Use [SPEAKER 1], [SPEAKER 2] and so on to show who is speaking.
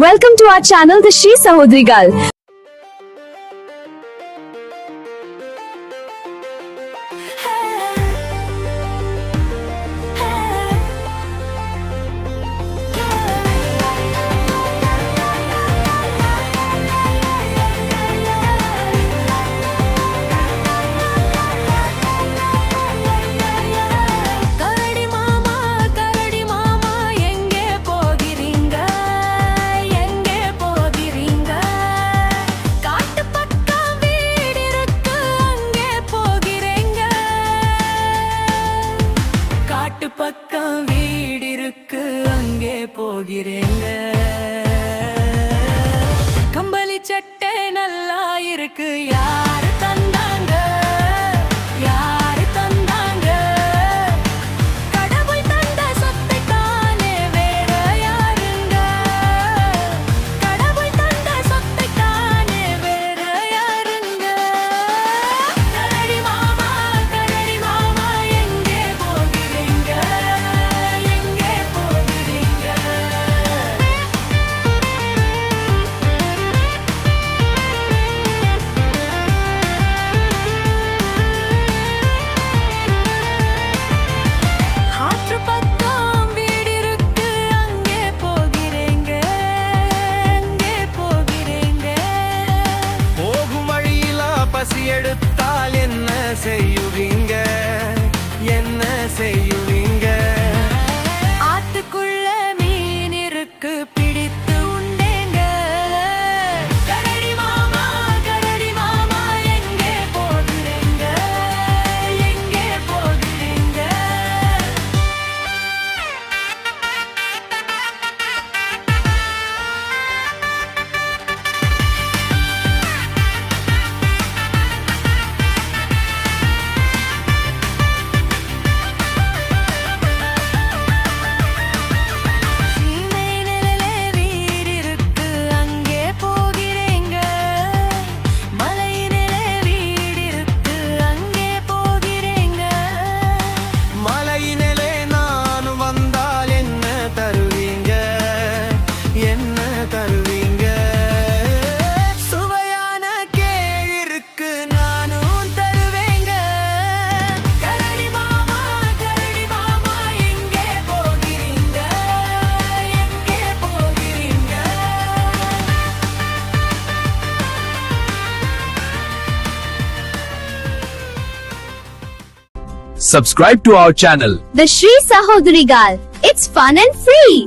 [SPEAKER 1] Welcome to our channel, the Shri Sahodrigal.
[SPEAKER 2] பக்கம் வீடு இருக்கு அங்கே போகிறேங்க. கம்பளி சட்டை நல்லா இருக்கு யாரு தந்தாங்க, யாரு தந்தாங்க? கடவுள் தந்த சொத்தை தானே வேற யாருங்க? கடவுள் தந்த சொத்தை தானே வேற யாருங்க? கரடி மாமா எங்கே போகிறீங்க, எங்கே போகிறீங்க? ஆற்று பக்கம் வீடு இருக்கு அங்கே போகிறேங்க, அங்கே போகிறேங்க.
[SPEAKER 3] போகும் வழியில பசி எடுத்தால் என்ன செய்யுவீங்க, என்ன செய்யுவீங்க?
[SPEAKER 2] ஆத்துக்குள்ள மீன் இருக்கு பிடித்து உண்டேங்க. கரடி மாமா எங்கே போகிறீங்க, எங்கே போகிறீங்க? சீமை நிழலே வீடு இருக்கு அங்கே போகிறேங்க. மலையினிலே வீடு இருக்கு அங்கே போகிறேங்க.
[SPEAKER 3] மலையினிலே நான் வந்தால் என்ன தருவீங்க, என்ன தருவீங்க? சுவையான கேழிருக்கு நானும் தருவேங்க.
[SPEAKER 2] கரடி மாமா எங்கே போகிறீங்க, எங்கே போகிறீங்க?
[SPEAKER 4] Subscribe to our channel.
[SPEAKER 1] The Shri Sahodrigal. It's fun and free.